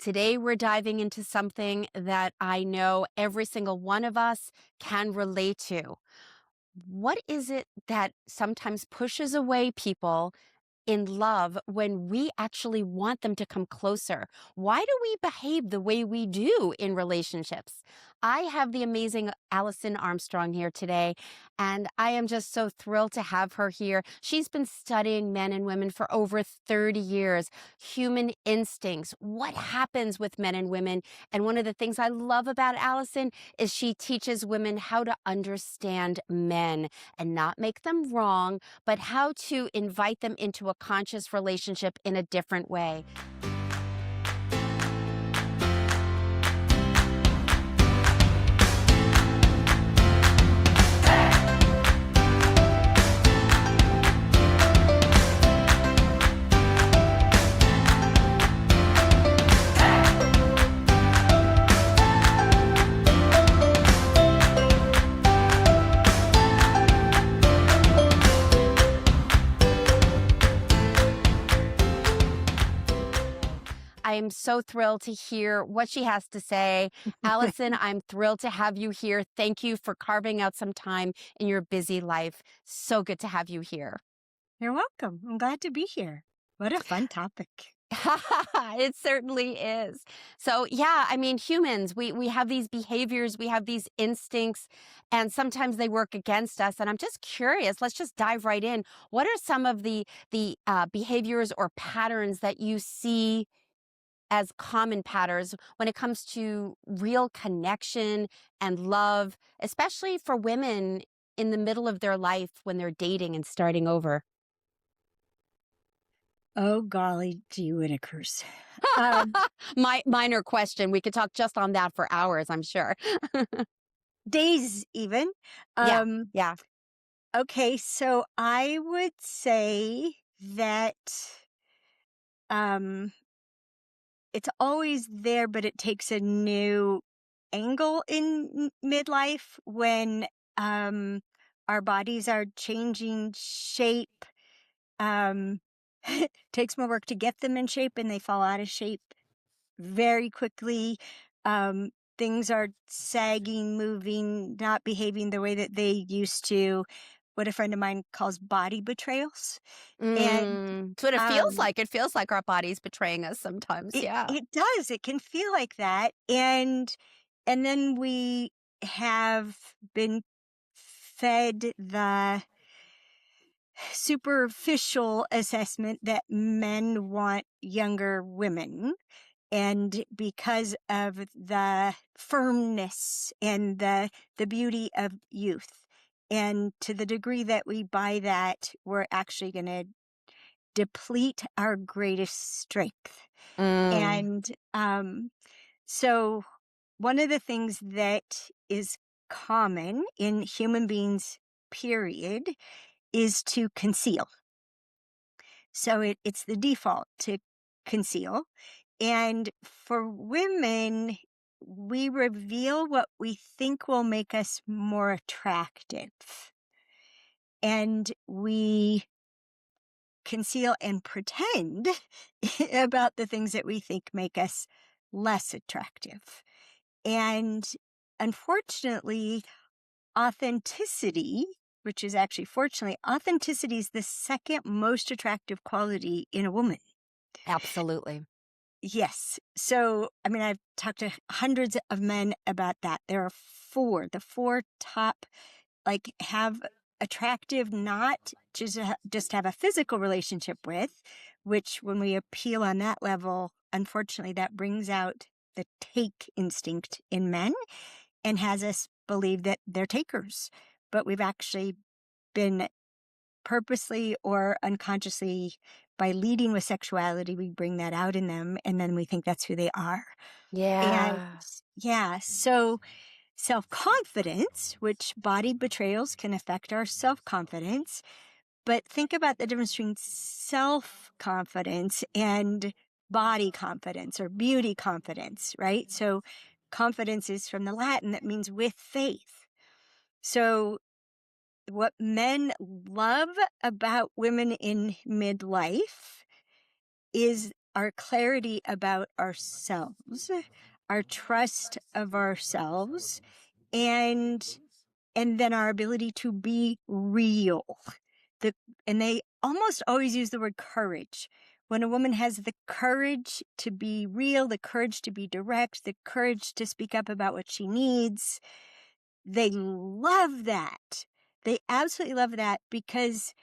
Today, we're diving into something that I know every single one of us can relate to. What is it that sometimes pushes away people in love when we actually want them to come closer? Why do we behave the way we do in relationships? I have the amazing Alison Armstrong here today, and I am just so thrilled to have her here. She's been studying men and women for over 30 years, human instincts, what happens with men and women. And one of the things I love about Alison is she teaches women how to understand men and not make them wrong, but how to invite them into a conscious relationship in a different way. I am so thrilled to hear what she has to say. Alison, I'm thrilled to have you here. Thank you for carving out some time in your busy life. So good to have you here. You're welcome. I'm glad to be here. What a fun topic. It certainly is. So, yeah, I mean, humans, we have these behaviors, we have these instincts, and sometimes they work against us. And I'm just curious, let's just dive right in. What are some of the behaviors or patterns that you see as common patterns when it comes to real connection and love, especially for women in the middle of their life when they're dating and starting over? Oh, golly gee whittakers. Um, My minor question. We could talk just on that for hours, I'm sure. Days even. Yeah, Um, yeah. okay, so I would say that um, it's always there, but it takes a new angle in midlife when um, our bodies are changing shape. Um, takes more work to get them in shape and they fall out of shape very quickly. Um, Things are sagging, moving, not behaving the way that they used to. What a friend of mine calls body betrayals. And It's what it feels um, like. It feels like our body's betraying us sometimes. it Yeah. it does. It can feel like that. And then we have been fed the superficial assessment that men want younger women. And because of the firmness and the beauty of youth. And to the degree that we buy that, we're actually going to deplete our greatest strength. Mm, And so, one of the things that is common in human beings, period, is to conceal. So, it's the default to conceal. And for women, we reveal what we think will make us more attractive. And we conceal and pretend about the things that we think make us less attractive. And unfortunately, authenticity, which is actually fortunately, authenticity is the second most attractive quality in a woman. absolutely. Yes. So, I mean, I've talked to hundreds of men about that. There are the four top, like, have attractive, not just have a physical relationship with, which when we appeal on that level, unfortunately, that brings out the take instinct in men and has us believe that they're takers. But we've actually been purposely or unconsciously, by leading with sexuality, we bring that out in them and then we think that's who they are. And Yeah. yeah, so self-confidence, which body betrayals can affect our self-confidence, but think about the difference between self-confidence and body confidence or beauty confidence, right? So confidence is from the Latin that means with faith. So what men love about women in midlife is our clarity about ourselves, our trust of ourselves, and then our ability to be real. The and they almost always use the word courage. When a woman has the courage to be real, the courage to be direct, the courage to speak up about what she needs, they love that. They absolutely love that because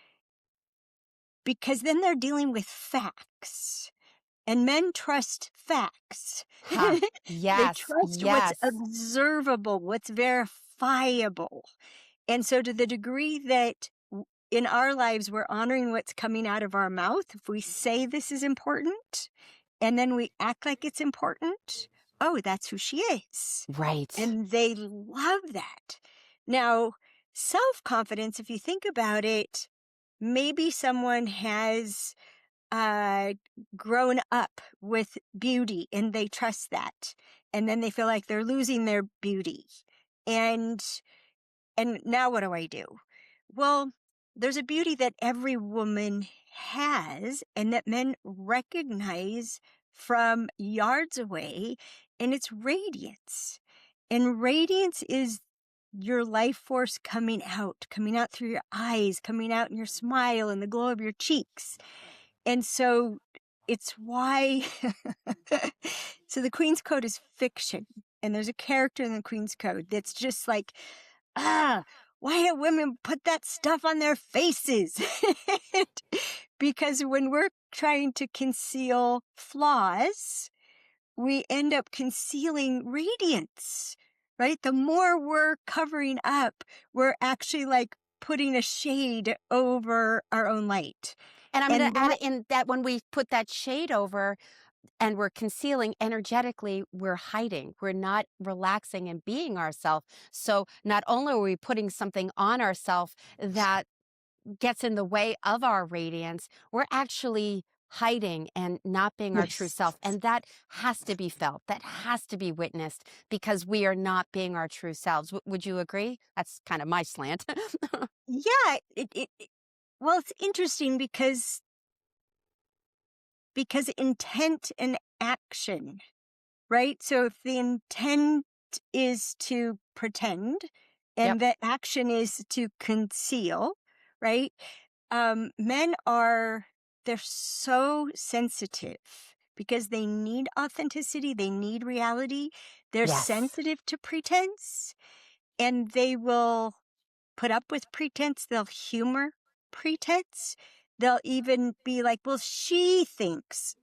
then they're dealing with facts. And men trust facts. Ha. They Yes. trust what's Yes. observable, what's verifiable. And so, to the degree that in our lives we're honoring what's coming out of our mouth, if we say this is important and then we act like it's important, oh, that's who she is. Right. And they love that. Now, self confidence, if you think about it, maybe someone has uh, grown up with beauty and they trust that. And then they feel like they're losing their beauty. And now what do I do? Well, there's a beauty that every woman has and that men recognize from yards away, and it's radiance. And radiance is your life force coming out through your eyes, coming out in your smile and the glow of your cheeks. And so it's why so the Queen's Code is fiction. And there's a character in the Queen's Code that's just like, ah, why do women put that stuff on their faces? Because when we're trying to conceal flaws, we end up concealing radiance, right? The more we're covering up, we're actually like putting a shade over our own light. And I'm going And to add that, in that when we put that shade over and we're concealing energetically, we're hiding. We're not relaxing and being ourselves. So not only are we putting something on ourselves that gets in the way of our radiance, we're actually hiding and not being our true yes. self. And that has to be felt. That has to be witnessed because we are not being our true selves. Would you agree? That's kind of my slant. Yeah, well, it's interesting because intent and action, right? So if the intent is to pretend Yep. and the action is to conceal, right? Men are, they're so sensitive because they need authenticity, they need reality. They're Yes. sensitive to pretense and they will put up with pretense, they'll humor pretense. They'll even be like, well, she thinks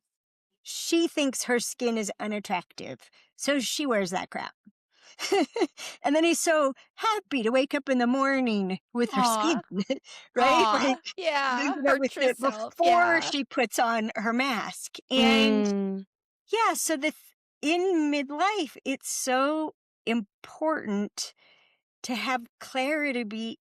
her skin is unattractive, so she wears that crap. And then he's so happy to wake up in the morning with her skin, Aw. right? Like, Aw. Yeah. Her with true the self. before Yeah. she puts on her mask. And Mm. yeah, so in midlife, it's so important to have clarity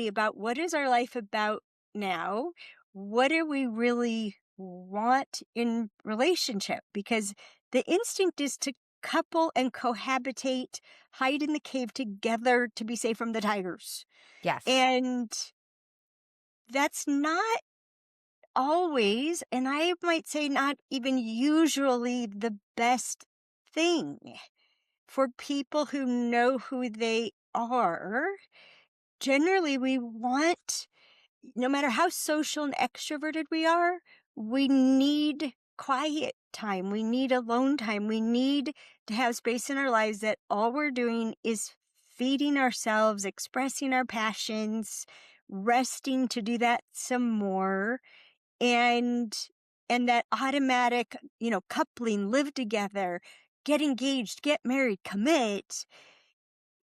about what is our life about now, what do we really want in relationship, because the instinct is to couple and cohabitate, hide in the cave together to be safe from the tigers, Yes. and that's not always, and I might say not even usually, the best thing for people who know who they are. Generally, we want, no matter how social and extroverted we are, we need quiet time. We need alone time. We need to have space in our lives that all we're doing is feeding ourselves, expressing our passions, resting to do that some more, and that automatic, coupling, live together, get engaged, get married, commit,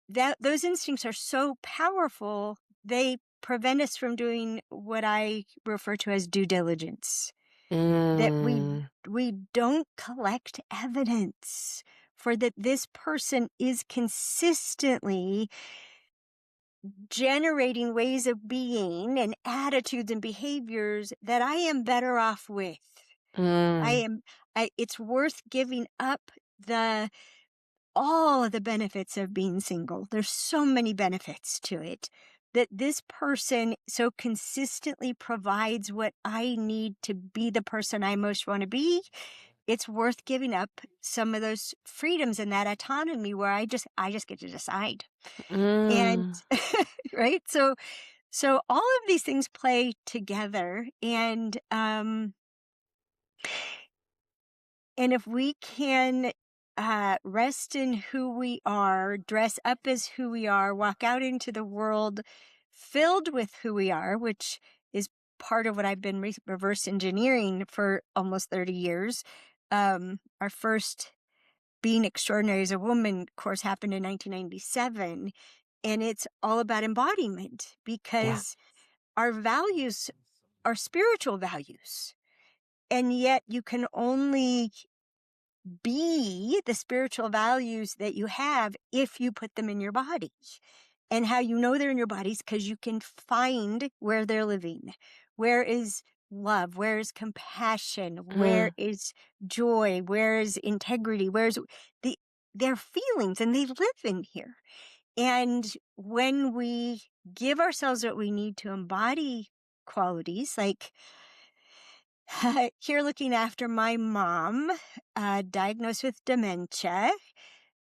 that those instincts are so powerful, they prevent us from doing what I refer to as due diligence. That we Mm. we don't collect evidence for that this person is consistently generating ways of being and attitudes and behaviors that I am better off with. I Mm. am it's worth giving up the all of the benefits of being single. There's so many benefits to it. that this person so consistently provides what I need to be the person I most want to be, it's worth giving up some of those freedoms and that autonomy where I just get to decide. And Mm. right? So all of these things play together, and if we can rest in who we are, dress up as who we are, walk out into the world filled with who we are, which is part of what I've been reverse engineering for almost 30 years. Our first Being Extraordinary as a Woman course happened in 1997. And it's all about embodiment Yeah. because our values are spiritual values. And yet you can only be the spiritual values that you have if you put them in your body. And how you know they're in your bodies because you can find where they're living. Where is love? Where is compassion? Where Mm. is joy? Where is integrity? Where's the their feelings, and they live in here. And when we give ourselves what we need to embody qualities, like here looking after my mom, diagnosed with dementia,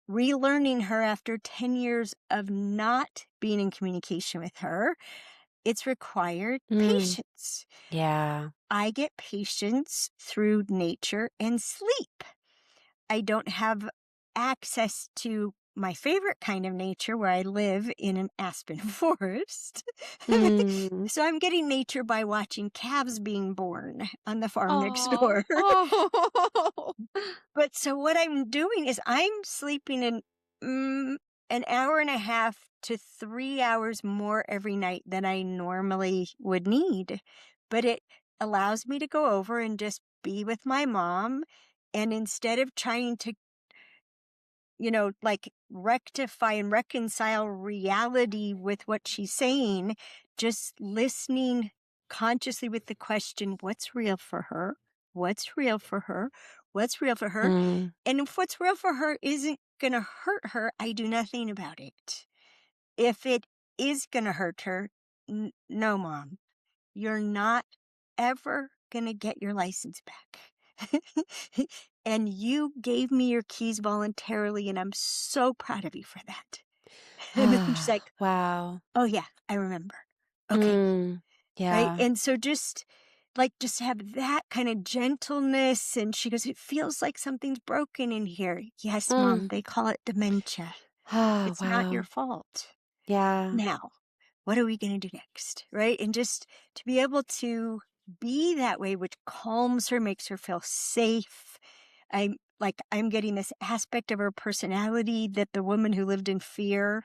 relearning her after 10 years of not being in communication with her, it's required Mm. patience. Yeah. I get patience through nature and sleep. I don't have access to my favorite kind of nature where I live in an aspen forest. Mm. So I'm getting nature by watching calves being born on the farm next Oh. door. Oh. But so what I'm doing is I'm sleeping in mm, an hour and a half to 3 hours more every night than I normally would need. But it allows me to go over and just be with my mom. And instead of trying to, like rectify and reconcile reality with what she's saying, just listening consciously with the question, what's real for her? What's real for her? What's real for her? Mm. And if what's real for her isn't going to hurt her, I do nothing about it. If it is going to hurt her, no, mom, you're not ever going to get your license back. And you gave me your keys voluntarily, and I'm so proud of you for that. And then she's like, Wow. oh, yeah, I remember. Okay. Mm. Right. Yeah. And so just have that kind of gentleness. And she goes, it feels like something's broken in here. Yes, mom, Mm. they call it dementia. Oh, It's not your wow. fault. Yeah. Now, what are we going to do next? Right. And just to be able to be that way, which calms her, makes her feel safe. I'm getting this aspect of her personality that the woman who lived in fear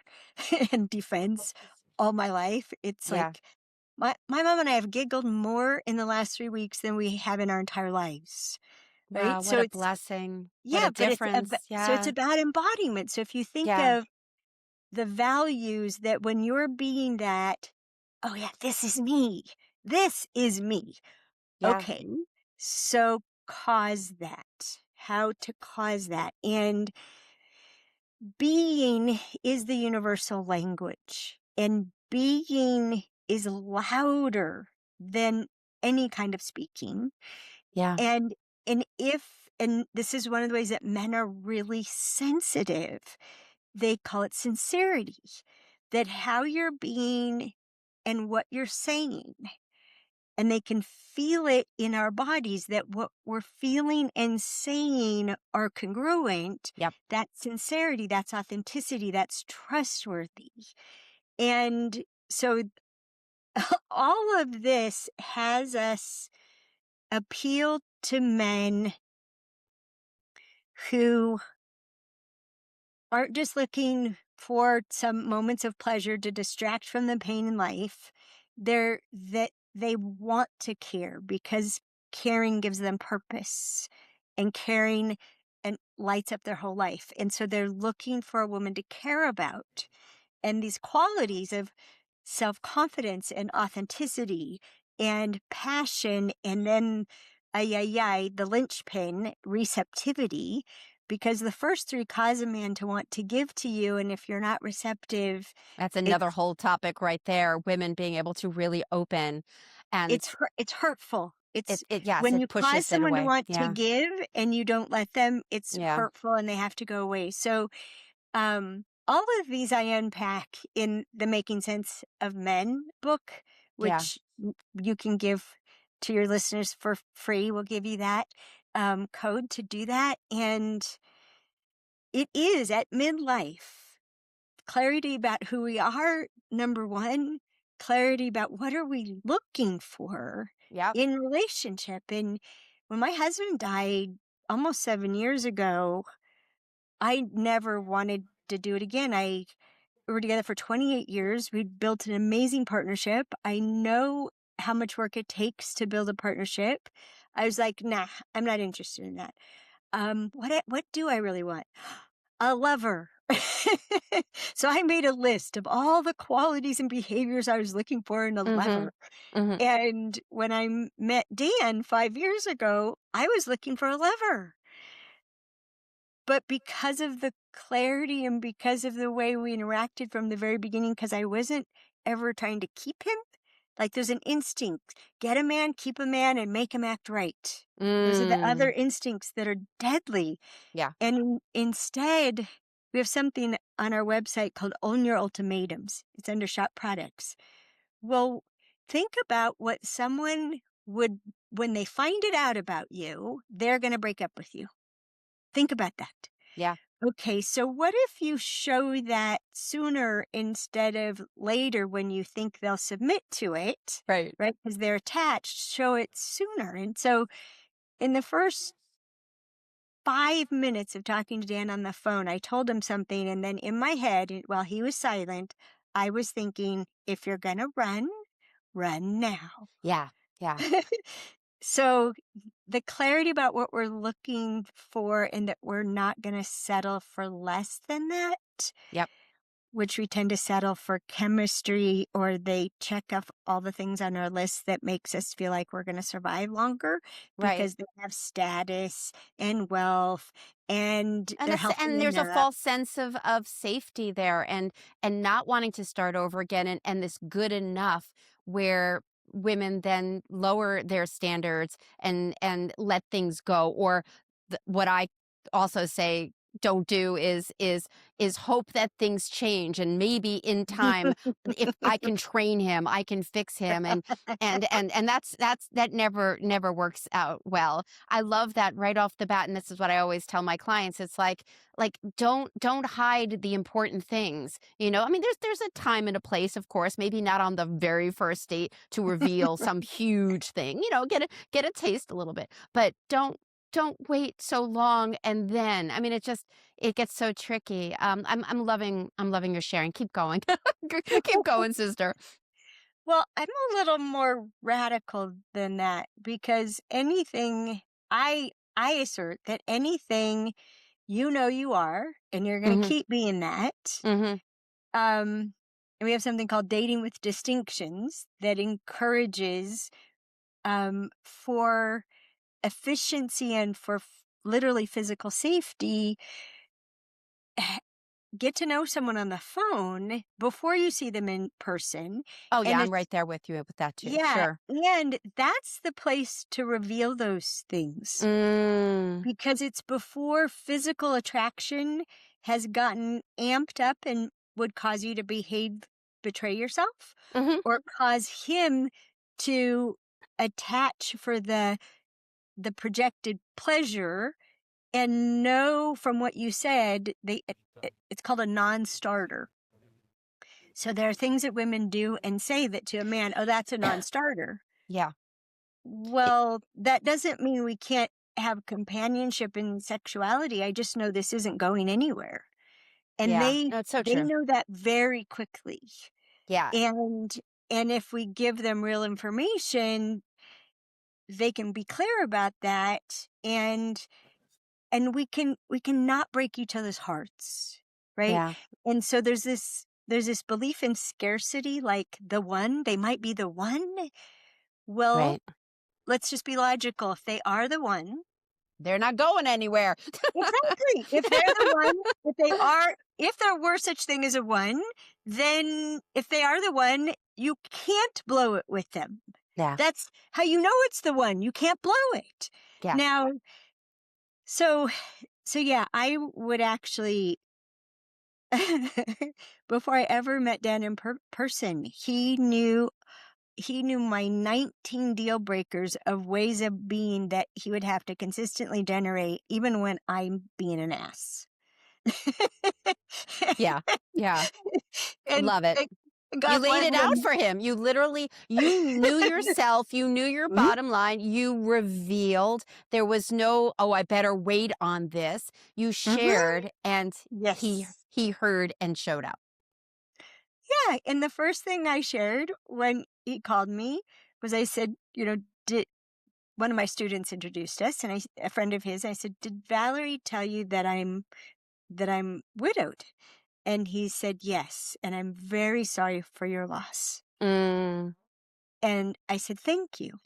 and defense all my life. It's Yeah. like my mom and I have giggled more in the last 3 weeks than we have in our entire lives. Right. Wow, what So a it's, blessing. What yeah, a but difference. it's Yeah. about embodiment. So if you think Yeah. of the values that when you're being that, oh yeah, this is me. This is me. Yeah. Okay. So cause that. How to cause that. And being is the universal language. And being is louder than any kind of speaking. Yeah. And and this is one of the ways that men are really sensitive. They call it sincerity. That how you're being and what you're saying, and they can feel it in our bodies that what we're feeling and saying are congruent. Yep. That's sincerity, that's authenticity, that's trustworthy. And so all of this has us appeal to men who aren't just looking for some moments of pleasure to distract from the pain in life. They want to care because caring gives them purpose, and caring and lights up their whole life. And so they're looking for a woman to care about. And these qualities of self-confidence and authenticity and passion, and then the linchpin, receptivity, because the first three cause a man to want to give to you. And if you're not receptive, That's another it's whole topic right there, women being able to really open and it's hurtful. It's yes, when it you cause pushes it someone to away. want to Yeah. give and you don't let them, it's Yeah. hurtful and they have to go away. So all of these I unpack in the Making Sense of Men book, Yeah. which you can give to your listeners for free. We'll give you that code to do that. And it is at midlife clarity about who we are, number one, clarity about what are we looking for Yep. in relationship. And when my husband died almost 7 years ago, I never wanted to do it again. We were together for 28 years. We built an amazing partnership. I know how much work it takes to build a partnership. I was like, nah, I'm not interested in that. What do I really want? A lover. So I made a list of all the qualities and behaviors I was looking for in a Mhm. lover. Mhm. And when I met Dan 5 years ago, I was looking for a lover. But because of the clarity and because of the way we interacted from the very beginning, because I wasn't ever trying to keep him, like there's an instinct get a man, keep a man, and make him act right. Those are the other Mm. instincts that are deadly. Yeah. And instead, we have something on our website called Own Your Ultimatums. It's under shop products. Well, think about what someone would, when they find it out about you, they're going to break up with you. Think about that. Yeah. Okay, so what if you show that sooner instead of later when you think they'll submit to it, Right. right? Because they're attached, show it sooner. And so in the first 5 minutes of talking to Dan on the phone, I told him something. And then in my head, while he was silent, I was thinking, if you're going to run, run now. Yeah. Yeah. So the clarity about what we're looking for and that we're not going to settle for less than that, Yep. which we tend to settle for chemistry or they check off all the things on our list that makes us feel like we're going to survive longer Right. because they have status and wealth and And they're it's healthy and in there's a Europe. false sense of safety there and not wanting to start over again and this good enough where women then lower their standards and let things go or what I also say don't do is hope that things change and maybe in time if I can train him I can fix him and that never works out well. I love that right off the bat, and this is what I always tell my clients. It's like don't hide the important things. You know, I mean, there's a time and a place, of course. Maybe not on the very first date to reveal some huge thing. You know, get a taste a little bit, but don't wait so long and then I mean it gets so tricky. I'm loving your sharing. Keep going. Keep going, sister. Well, I'm a little more radical than that because I assert that anything you know you are and you're going to Mhm. keep being that. Mhm. And we have something called dating with distinctions that encourages for efficiency and for literally physical safety. Get to know someone on the phone before you see them in person. Oh yeah, And I'm it's right there with you with that too. yeah, Sure. and that's the place to reveal those things Mm. because it's before physical attraction has gotten amped up and would cause you to betray yourself Mhm. or cause him to attach for the projected pleasure and know from what you said it's called a non-starter. So there are things that women do and say that to a man, oh, that's a non-starter. Yeah. It Well, that doesn't mean we can't have companionship and sexuality. I just know this isn't going anywhere. And yeah. they No, it's so they true. know that very quickly. Yeah. And if we give them real information, they can be clear about that and we can not break each other's hearts, right? Yeah. And so there's this belief in scarcity like the one, they might be the one. Well, Right. let's just be logical. If they are the one, they're not going anywhere. Exactly. If they're the one, if there were such thing as a one, then if they are the one, you can't blow it with them. Yeah. That's how you know it's the one. You can't blow it. Yeah. Now, so yeah, I would actually before I ever met Dan in person, he knew my 19 deal breakers of ways of being that he would have to consistently generate even when I'm being an ass. Yeah. Yeah. and, Love it. and You God laid bless it out him. for him. You literally, you knew yourself, you knew your Mhm, bottom line, you revealed. There was no, "Oh, I better wait on this." You mhm. shared and Yes. he heard and showed up. Yeah. And the first thing I shared when he called me was I said, did one of my students introduced us, and a friend of his, I said, "Did Valerie tell you that I'm widowed?" And he said, "Yes, and I'm very sorry for your loss." Mm. And I said, "Thank you.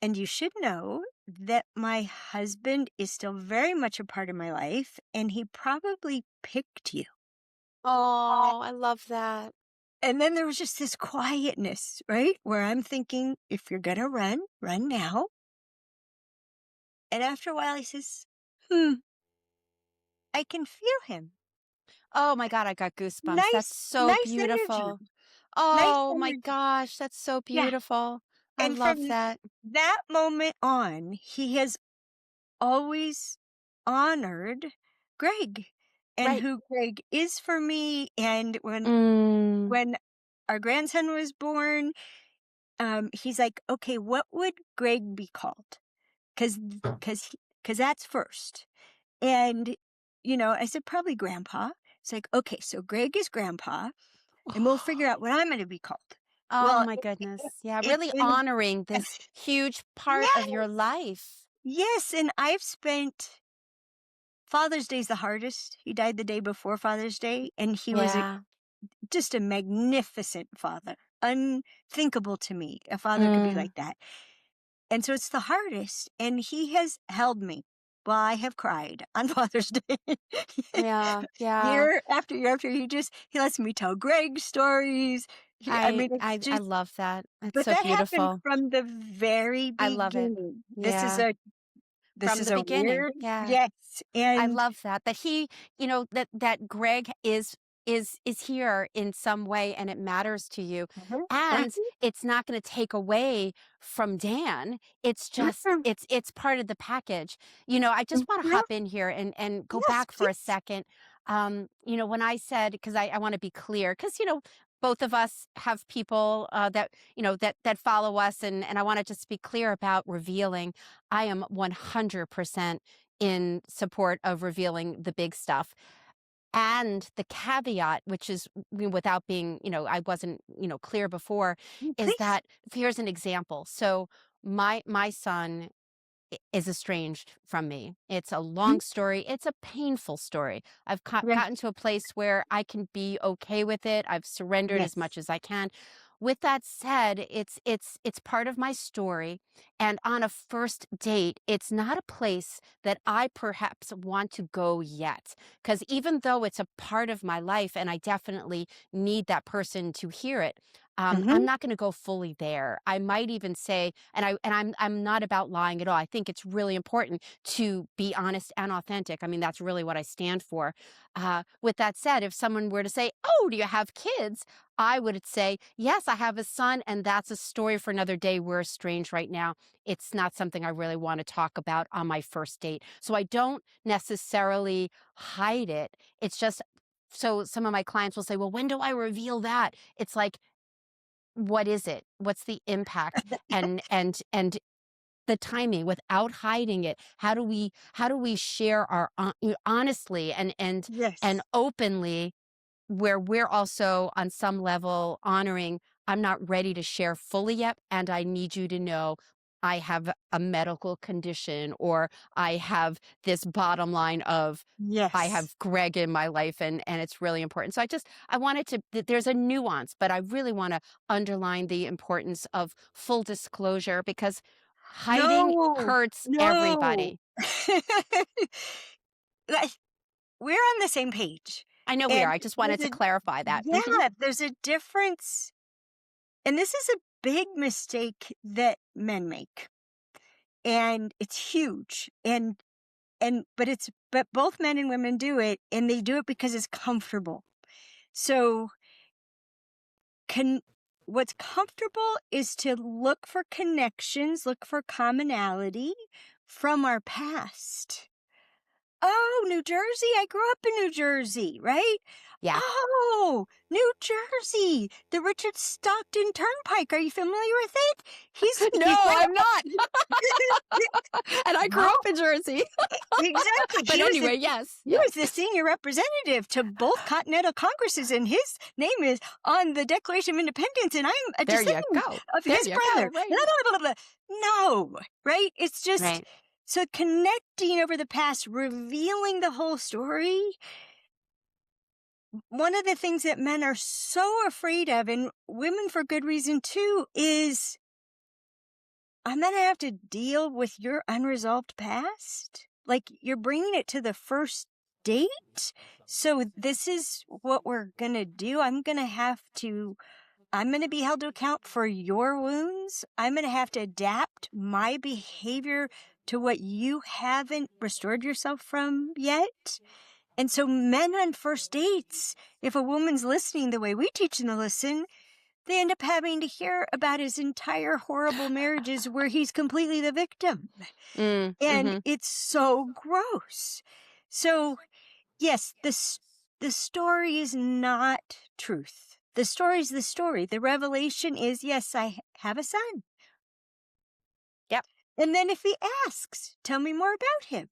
And you should know that my husband is still very much a part of my life, and he probably picked you." Oh, I love that. And then there was just this quietness, right? Where I'm thinking, if you're going to run, run now. And after a while, he says, I can feel him. Oh my God, I got goosebumps. That's Nice, so nice energy. beautiful. Nice Oh my energy. gosh, that's so Yeah. beautiful. I And love from that. that moment on, he has always honored Greg and Right. who Greg is for me. And Mm. when our grandson was born, he's like, "Okay, what would Greg be called? Because because that's first." And I said, "Probably Grandpa." It's like, "Okay, so Greg is Grandpa, and we'll figure out what I'm going to be called." Oh Well, my goodness. Yeah, it's really been honoring this huge part of your yes, life. yes, and I've spent Father's Day's the hardest. He died the day before Father's Day, and he was Yeah. just a magnificent father. Unthinkable to me a father could be Mm. like that. And so it's the hardest, and he has held me while I have cried on Father's Day. Yeah, yeah. Year after year after he lets me tell Greg stories. I I mean, it's I I just love that. It's but so that happened beautiful. from the very I love it. beginning. Yeah. This From is the a beginning. weird Yeah. yes, I and love that. That he, that Greg is here in some way and it matters to you. mhm, And mhm, it's not going to take away from Dan. It's just mhm, it's part of the package. I just want to mhm. hop in here and go Yes, back for a please. second. When I said, because I want to be clear, because both of us have people that that follow us, and I want to just be clear about revealing. I am 100% in support of revealing the big stuff. And the caveat, which is without being, I wasn't, clear before, is Please. that here's an example. So my son is estranged from me. It's a Mhm. long story. It's a painful story. I've Yes, gotten to a place where I can be okay with it. I've surrendered as yes. much as I can. With that said, it's part of my story, and on a first date, it's not a place that I perhaps want to go yet, because even though it's a part of my life and I definitely need that person to hear it, I'm Mhm. not going to go fully there. I might even say, and I'm not about lying at all. I think it's really important to be honest and authentic. I mean, that's really what I stand for. With that said, if someone were to say, "Oh, do you have kids?" I would say, "Yes, I have a son, and that's a story for another day. We're estranged right now. It's not something I really want to talk about on my first date." So I don't necessarily hide it. It's just so some of my clients will say, "Well, when do I reveal that?" It's like, what is it? What's the impact? And the timing without hiding it. How do we share our honestly and Yes. openly, where we're also on some level honoring, "I'm not ready to share fully yet, and I need you to know I have a medical condition," or "I have this bottom line of I Yes. have Greg in my life, and it's really important." So I wanted to there's a nuance, but I really want to underline the importance of full disclosure, because Hiding No, hurts no. everybody. Like, we're on the same page. I know we are. And I just wanted to clarify that. Mhm. there's a difference. And this is a big mistake that men make. And it's huge. But both men and women do it, and they do it because it's comfortable. So Con- what's comfortable is to look for connections, look for commonality from our past. Oh, New Jersey. I grew up in New Jersey, right? Yeah. Oh, New Jersey, the Richard Stockton Turnpike. Are you familiar with it? He's No, I'm not. And I grew well, up in Jersey. exactly. But anyway, yes. He Yes. was the senior representative to both continental congresses, and his name is on the Declaration of Independence, and I'm a There you descendant go. of There his you go. brother. Right. Blah, blah, blah, blah, blah. No, right? It's just Right. so connecting over the past, revealing the whole story. One of the things that men are so afraid of, and women for good reason too, is I'm going to have to deal with your unresolved past. Like you're bringing it to the first date. So this is what we're going to do. I'm going to be held to account for your wounds. I'm going to have to adapt my behavior to what you haven't restored yourself from yet. And so men on first dates, if a woman's listening the way we teach them to listen, they end up having to hear about his entire horrible marriages where he's completely the victim. And Mm-hmm. it's so gross. So, yes, the story is not truth. The story is the story. The revelation is, yes, I have a son. Yep. And then if he asks, tell me more about him.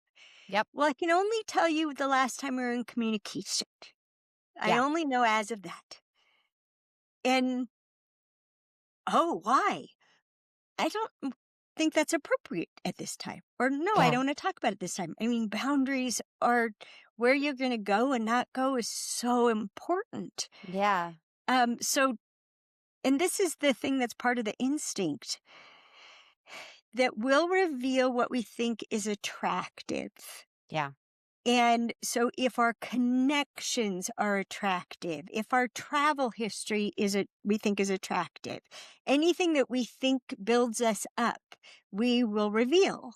Yep. Well, I can only tell you the last time we were in communication. I Yeah. only know as of that. And, oh, why? I don't think that's appropriate at this time. Or no, I Yeah. don't want to talk about it this time. I mean, boundaries are where you're going to go and not go is so important. Yeah. So, and this is the thing that's part of the instinct that will reveal what we think is attractive. Yeah. And so if our connections are attractive, if our travel history we think is attractive, anything that we think builds us up, we will reveal.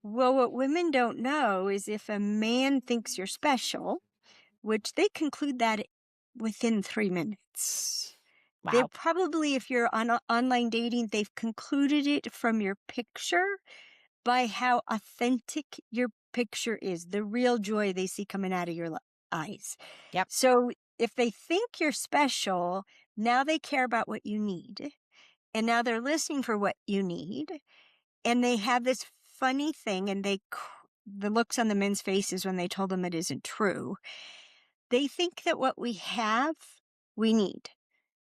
Well, what women don't know is if a man thinks you're special, which they conclude that within 3 minutes. They're Wow. probably, if you're on online dating, they've concluded it from your picture by how authentic your picture is, the real joy they see coming out of your eyes. Yep. So if they think you're special, now they care about what you need. And now they're listening for what you need. And they have this funny thing, and the looks on the men's faces when they told them it isn't true. They think that what we have, we need.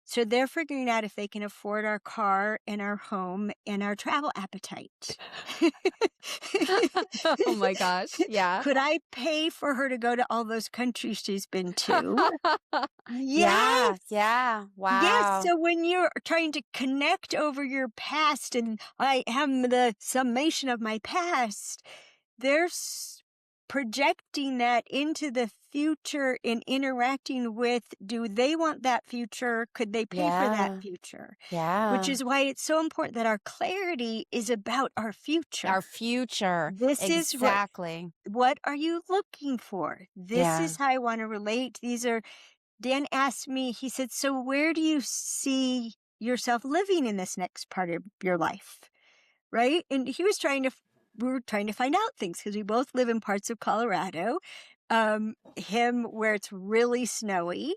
So they're figuring out if they can afford our car and our home and our travel appetite. Oh my gosh. Yeah. Could I pay for her to go to all those countries she's been to? Yeah. Yes. Yeah. Yes. Wow. So when you're trying to connect over your past and I am the summation of my past, they're projecting that into the future and interacting with, do they want that future? Could they pay for that Yeah. future? Which Yeah. is why it's so important that our clarity is about our Our future. future. This is Exactly. what are you looking for? This Yeah. is how I want to relate. Dan asked me, he said, so where do you see yourself living in this next part of your life? Right? And we were trying to find out things because we both live in parts of Colorado. Him where it's really snowy.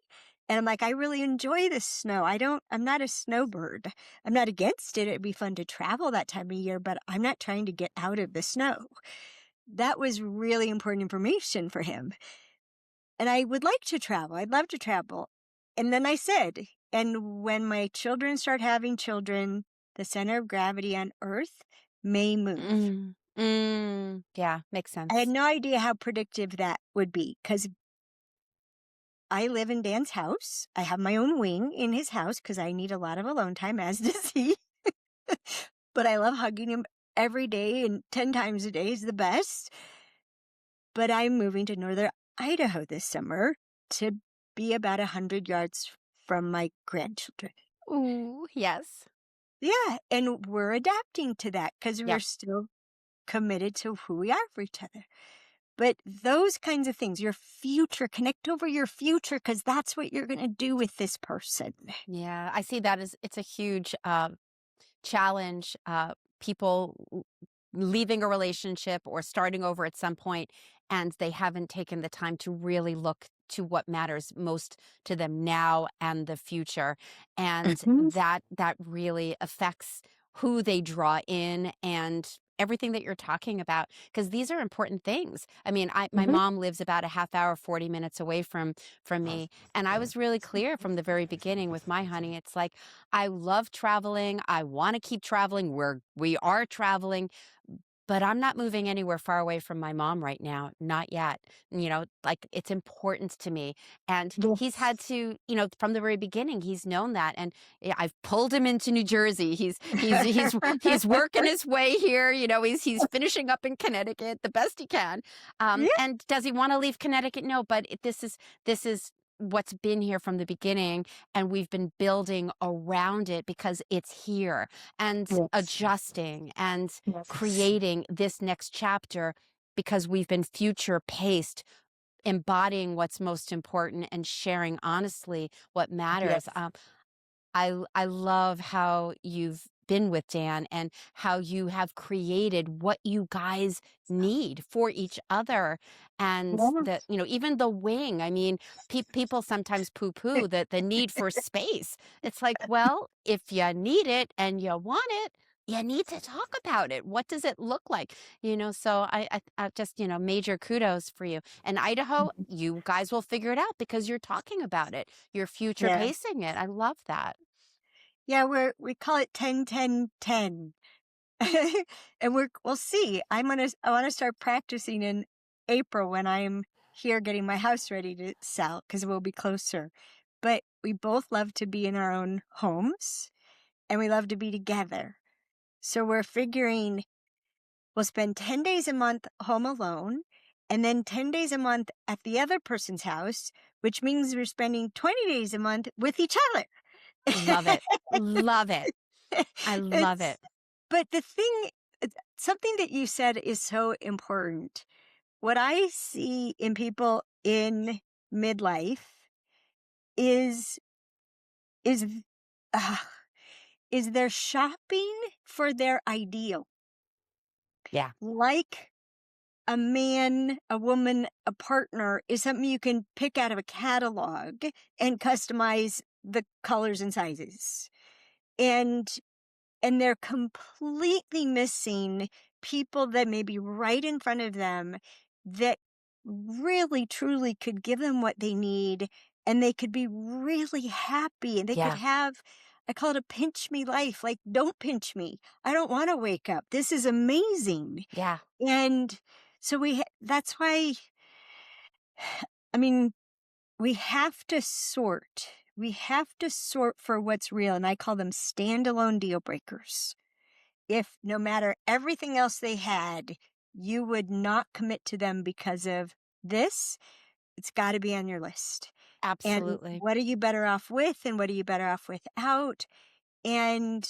And I'm like, I really enjoy the snow. I'm not a snowbird. I'm not against it. It'd be fun to travel that time of year, but I'm not trying to get out of the snow. That was really important information for him. And I would like to travel. I'd love to travel. And then I said, and when my children start having children, the center of gravity on Earth may move. Yeah. Makes I had sense. no idea how predictive that would be because I live in Dan's house. I have my own wing in his house because I need a lot of alone time, as does he. But I love hugging him every day and 10 times a day is the best. But I'm moving to northern Idaho this summer to be about 100 yards from my grandchildren. Ooh, yes. Yeah, and we're adapting to that because we're Yep. still committed to who we are for each other. But those kinds of things, your future, connect over your future because that's what you're going to do with this person. Yeah, I see that as it's a huge challenge. People leaving a relationship or starting over at some point, and they haven't taken the time to really look to what matters most to them now and the future, and Mhm. that really affects who they draw in and everything that you're talking about, because these are important things. I mean, my Mhm. mom lives about a half hour 40 minutes away from me, and I was really clear from the very beginning with my honey. It's like, I love traveling. I want to keep traveling. We are traveling, but I'm not moving anywhere far away from my mom right now. Not yet. Like, it's important to me. And he's Yes. had to, from the very beginning, he's known that. And yeah, I've pulled him into New Jersey. He's working his way here. He's finishing up in Connecticut the best he can. Yeah. And does he want to leave Connecticut? No, but this is what's been here from the beginning, and we've been building around it because it's here, and Yes. adjusting and Yes. creating this next chapter because we've been future paced, embodying what's most important and sharing honestly what matters. Yes. I love how you've been with Dan and how you have created what you guys need for each other, and that, Yes. even the wing. I mean, people sometimes poo-poo the need for space. It's like, well, if you need it and you want it, you need to talk about it. What does it look like? So I just, major kudos for you. And Idaho, you guys will figure it out because you're talking about it. You're future Yeah. pacing it. I love that. Yeah, we call it 10-10-10. And we'll see. I want to start practicing in April when I'm here getting my house ready to sell because we'll be closer. But we both love to be in our own homes and we love to be together. So we're figuring we'll spend 10 days a month home alone and then 10 days a month at the other person's house, which means we're spending 20 days a month with each other. Love it. Love it. I love It's it. but the thing something that you said is so important. What I see in people in midlife is is uh, is they're shopping for their ideal. Yeah. Like a man, a woman, a partner is something you can pick out of a catalog and customize the colors and sizes. And they're completely missing people that may be right in front of them that really truly could give them what they need and they could be really happy and they could Yeah. have I call it a pinch me life. Like, don't pinch me. I don't want to wake up. This is amazing. Yeah. And so that's why I mean we have to sort. We have to sort for what's real and I call them standalone deal breakers. If no matter everything else they had, you would not commit to them because of this, it's got to be on your list. And Absolutely. what are you better off with and what are you better off without? And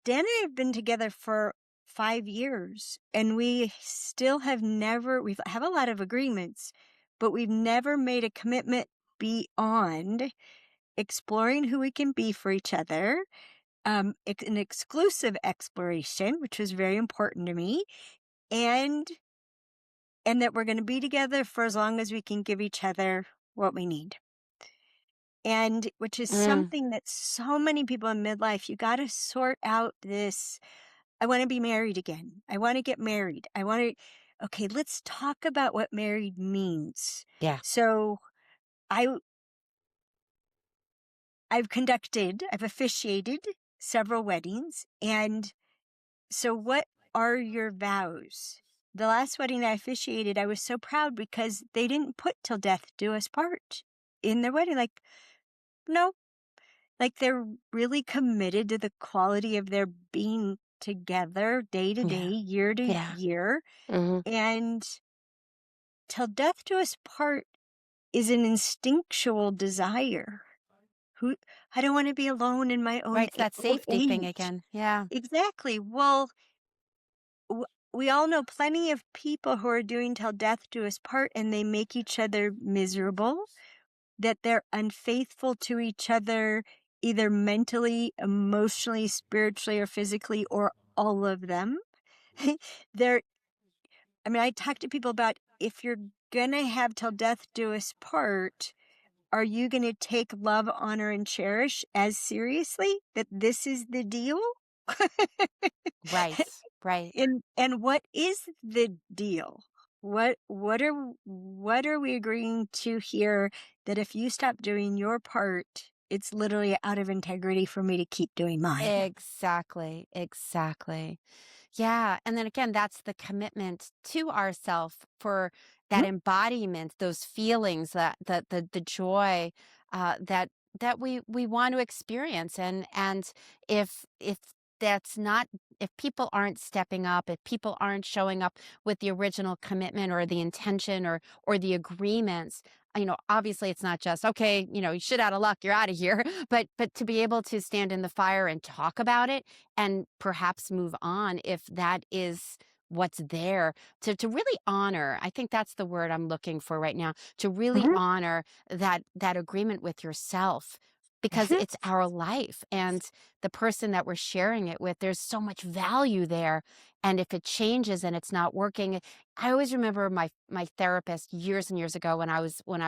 Dan and I have been together for 5 years and we still have never, we have a lot of agreements, but we've never made a commitment beyond exploring who we can be for each other, an exclusive exploration, which was very important to me, and that we're going to be together for as long as we can give each other what we need. And which is Mm, something that so many people in midlife, you got to sort out this. I want to be married again. I want to get married. I want to, okay, let's talk about what married means. yeah. So I, I've officiated several weddings and so, what are your vows? The last wedding I officiated, I was so proud because they didn't put "till death do us part" in their wedding. Like, no, like they're really committed to the quality of their being together day to day, Yeah. year to Yeah. year. Mhm. And till death do us part is an instinctual desire. Who I don't want to be alone in my Right, own it's that old safety thing age. again. Yeah. Exactly. Well, we all know plenty of people who are doing till death do us part and they make each other miserable, that they're unfaithful to each other, either mentally, emotionally, spiritually, or physically, or all of them. they're, I mean, I talk to people about if you're gonna have till death do us part, are you gonna take love, honor, and cherish as seriously that this is the deal? Right. Right. And what is the deal? What are we agreeing to here that if you stop doing your part, it's literally out of integrity for me to keep doing mine? Exactly. Exactly. Yeah, and then again, that's the commitment to ourself for that Mhm, embodiment, those feelings, the joy that we want to experience, and if that's not if people aren't stepping up, if people aren't showing up with the original commitment or the intention or the agreements, obviously it's not just okay, you shit out of luck, you're out of here, but to be able to stand in the fire and talk about it and perhaps move on if that is what's there to really honor. I think that's the word I'm looking for right now, to really mhm, honor that agreement with yourself, because mhm, it's our life and the person that we're sharing it with, there's so much value there. And if it changes and it's not working, I always remember my therapist years and years ago when I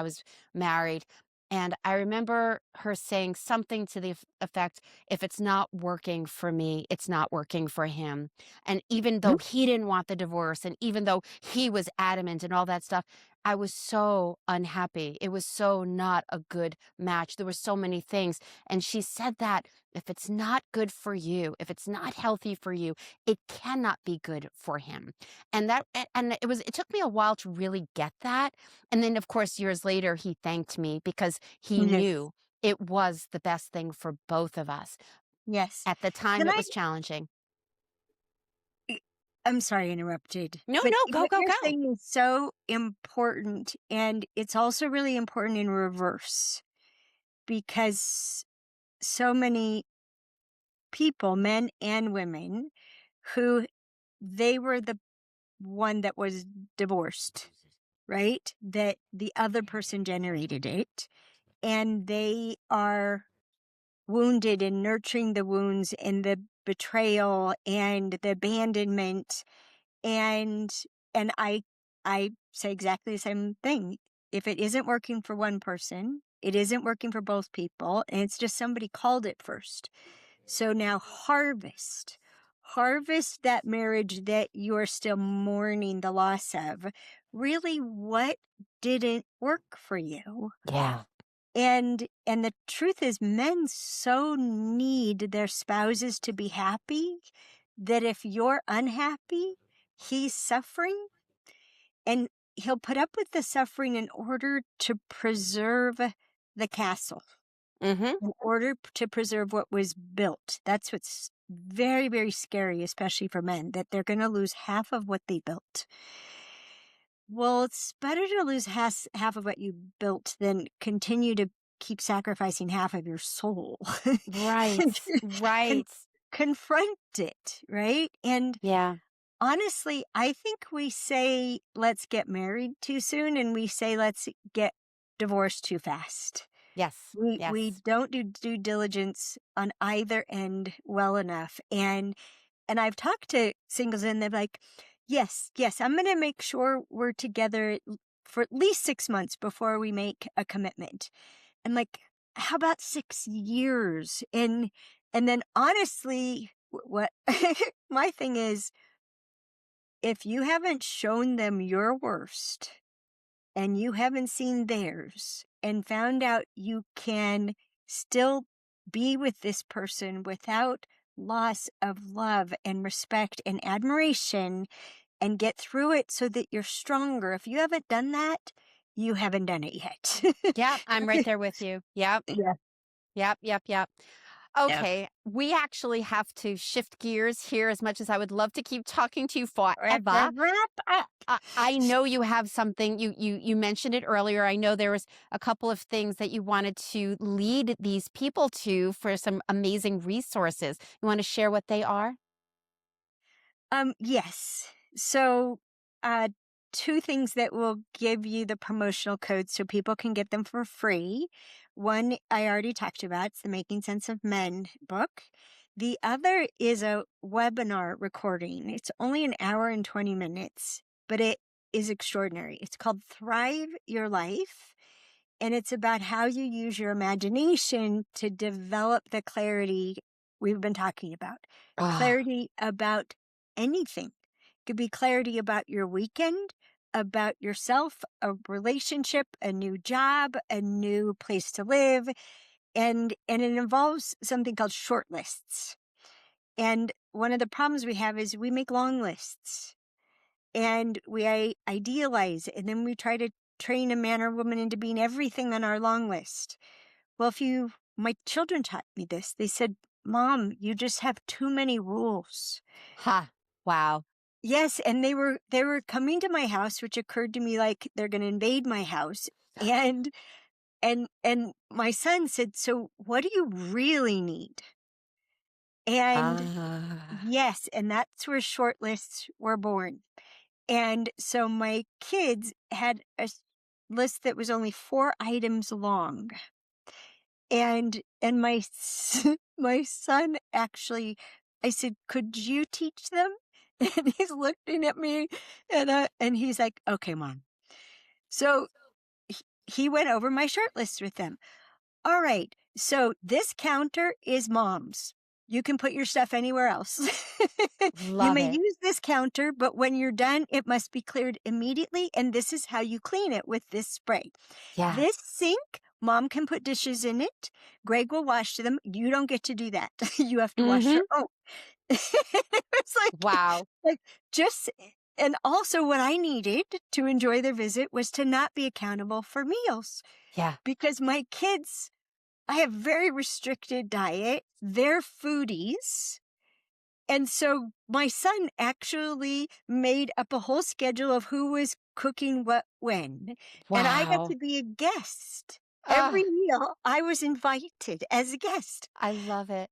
was married, and I remember her saying something to the effect, if it's not working for me, it's not working for him. And even mhm, though he didn't want the divorce and even though he was adamant and all that stuff, I was so unhappy. It was so not a good match. There were so many things. And she said that if it's not good for you, if it's not healthy for you, it cannot be good for him. And it took me a while to really get that. And then of course years later he thanked me because he yes, knew it was the best thing for both of us. yes. At the time, Can it I was challenging. I I'm sorry I interrupted, No, but no, go, what go, you're go. saying is so important, and it's also really important in reverse because so many people, men and women, who they were the one that was divorced, right? That the other person generated it, and they are wounded and nurturing the wounds and the betrayal and the abandonment and and I say exactly the same thing. If it isn't working for one person, it isn't working for both people, and it's just somebody called it first. So now harvest. Harvest that marriage that you're still mourning the loss of. Really, what didn't work for you? Yeah. And the truth is men so need their spouses to be happy that if you're unhappy, he's suffering and he'll put up with the suffering in order to preserve the castle, Mhm. in order to preserve what was built. That's what's very, very scary, especially for men, that they're going to lose half of what they built. Well, it's better to lose half of what you built than continue to keep sacrificing half of your soul. Right. And con- Right. confront it, right? And Yeah. honestly, I think we say let's get married too soon and we say let's get divorced too fast. Yes. We Yes. don't do due diligence on either end well enough. And I've talked to singles and they're like, "Yes, yes, I'm gonna make sure we're together for at least 6 months before we make a commitment." I'm like, "How about 6 years?" And then honestly, what my thing is, if you haven't shown them your worst and you haven't seen theirs and found out you can still be with this person without loss of love and respect and admiration and get through it so that you're stronger. If you haven't done that, you haven't done it yet. Yep, I'm right there with you. Yep. Yeah. Yep, yep, yep. Yeah. Okay, we actually have to shift gears here as much as I would love to keep talking to you Wrap, forever. wrap, wrap up. I know you have something you mentioned it earlier. I know there was a couple of things that you wanted to lead these people to for some amazing resources. You want to share what they are? Yes. So, uh, two things that will give you the promotional codes so people can get them for free. One I already talked about. It's the Making Sense of Men book. The other is a webinar recording. It's only an hour and 20 minutes, but it is extraordinary. It's called Thrive Your Life. And it's about how you use your imagination to develop the clarity we've been talking about. Ah, Clarity about anything. It could be clarity about your weekend, about yourself, a relationship, a new job, a new place to live. And it involves something called short lists. And one of the problems we have is we make long lists and we idealize it, and then we try to train a man or woman into being everything on our long list. Well, if you, my children taught me this. They said, "Mom, you just have too many rules." ha, wow. Yes, and they were coming to my house, which occurred to me like they're going to invade my house, and and my son said, "So, what do you really need?" And Ah, yes, and that's where short lists were born. And so my kids had a list that was only 4 items long. And my son actually, I said, "Could you teach them?" And he's looking at me and he's like, "Okay, mom." So he went over my short list with them. All right. So this counter is mom's. You can put your stuff anywhere else. You love may it. use this counter, but when you're done, it must be cleared immediately. And this is how you clean it with this spray. Yeah. This sink, mom can put dishes in it. Greg will wash them. You don't get to do that. You have to wash Mm-hmm. your own. It's Wow. like just, and also what I needed to enjoy their visit was to not be accountable for meals Yeah. because my kids, I have very restricted diet. They're foodies. And so my son actually made up a whole schedule of who was cooking what when. And I got Wow. to be a guest. Every Ah, meal I was invited as a guest. I love it.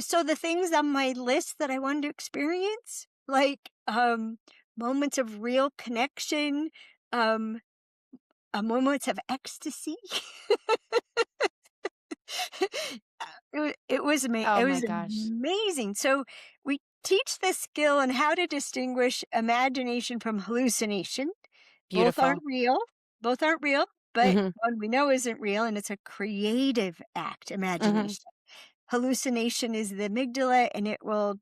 So the things on my list that I wanted to experience, like moments of real connection, um, moments of ecstasy. Oh It my was gosh. amazing. So we teach the skill on how to distinguish imagination from hallucination. Both aren't Beautiful. real. Both aren't real, but Mm-hmm. one we know isn't real, and it's a creative act, Mm-hmm. imagination. Hallucination is the amygdala, and it will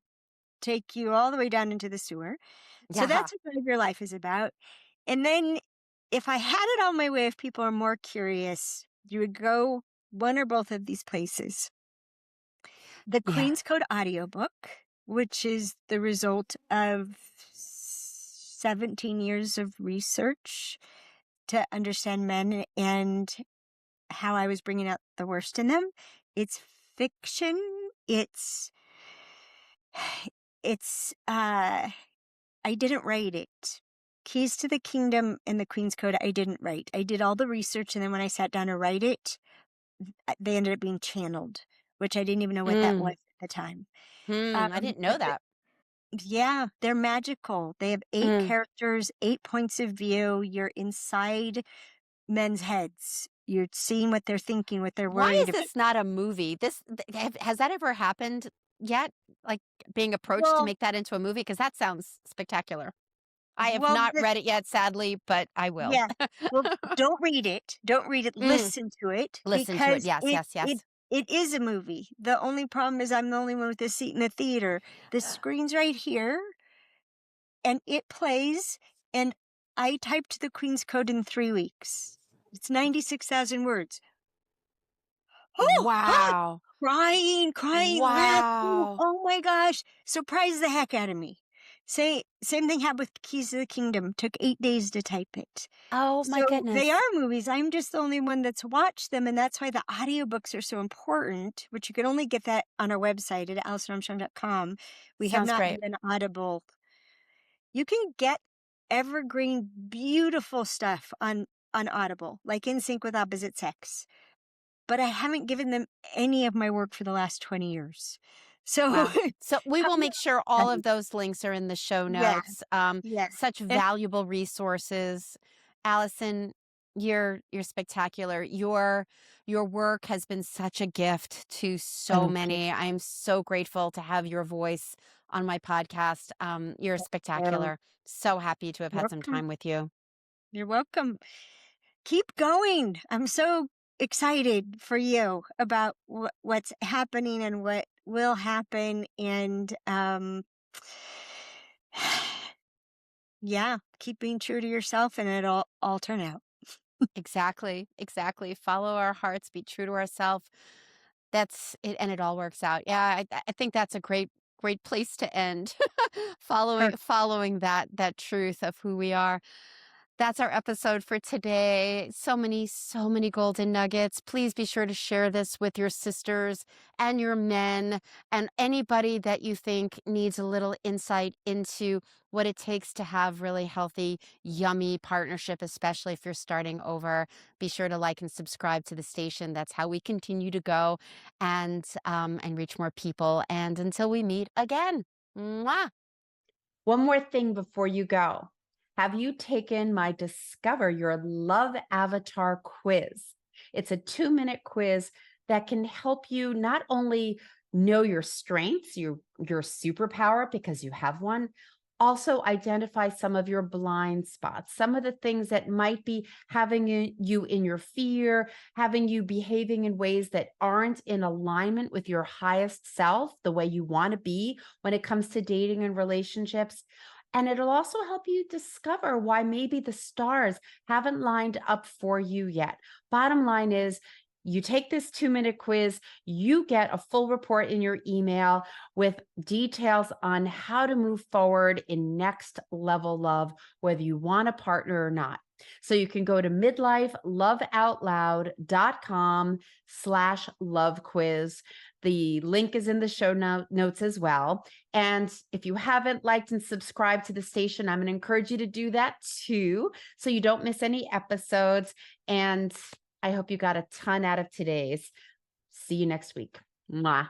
take you all the way down into the sewer. So Yeah. that's what Part of Your Life is about. And then if I had it on my way, if people are more curious, you would go one or both of these places. The Yeah. Queen's Code audiobook, which is the result of 17 years of research to understand men and how I was bringing out the worst in them. It's fiction. It's it's I didn't write it. Keys to the Kingdom and the Queen's Code I didn't write. I did all the research, and then when I sat down to write it, they ended up being channeled, which I didn't even know what that was Mm. at the time. Hmm. I didn't know But that. yeah, they're magical. They have 8 Mm. characters, 8 points of view. You're inside men's heads. You're seeing what they're thinking, what they're Why worried is about. this not a movie? Has that ever happened yet? Like being approached to Well, make that into a movie? Because that sounds spectacular. I have well, not the read it yet, sadly, but I will. yeah. Well, don't read it. Don't read it. Mm. Listen to it Listen to it. because Yes, it yes, it yes. it is a movie. The only problem is I'm the only one with a seat in the theater. The screen's right here and it plays, and I typed the Queen's Code in 3 weeks. It's 96,000 words. Oh, oh, Wow. crying, laughing. Wow. Oh my gosh. Surprised the heck out of me. Same thing happened with Keys to the Kingdom, took 8 days to type it. Oh my So, they are goodness. movies, I'm just the only one that's watched them, and that's why the audiobooks are so important, which you can only get that on our website at AlisonArmstrong.com. We have Sounds not great. done Audible. You can get evergreen, beautiful stuff on Audible, like In Sync with Opposite Sex, but I haven't given them any of my work for the last 20 years. So, Wow. So we will make sure all of right. those links are in the show Yeah, notes. yeah, Such and valuable resources. Allison, you're spectacular. Your work has been such a gift to so thank you. many. I'm so grateful to have your voice on my podcast. You're Well, spectacular. So happy to have had some welcome. time with you. You're welcome. Keep going. I'm so excited for you about what's happening and what will happen. And yeah, keep being true to yourself and it'll all turn out. Exactly. Exactly. Follow our hearts, be true to ourselves. That's it, and it all works out. Yeah, I think that's a great place to end. Perfect. Following that truth of who we are. That's our episode for today. So many golden nuggets. Please be sure to share this with your sisters and your men and anybody that you think needs a little insight into what it takes to have really healthy, yummy partnership, especially if you're starting over. Be sure to like and subscribe to the station. That's how we continue to go and reach more people. And until we meet again. Mwah. One more thing before you go. Have you taken my Discover Your Love Avatar quiz? It's a 2-minute quiz that can help you not only know your strengths, your superpower because you have one, also identify some of your blind spots, some of the things that might be having you in your fear, having you behaving in ways that aren't in alignment with your highest self, the way you want to be when it comes to dating and relationships. And it'll also help you discover why maybe the stars haven't lined up for you yet. Bottom line is, you take this 2-minute quiz, you get a full report in your email with details on how to move forward in next level love, whether you want a partner or not. So you can go to midlifeloveoutloud.com/love quiz. The link is in the show notes as well. And if you haven't liked and subscribed to the station, I'm going to encourage you to do that too, so you don't miss any episodes. And I hope you got a ton out of today's. See you next week. Mwah.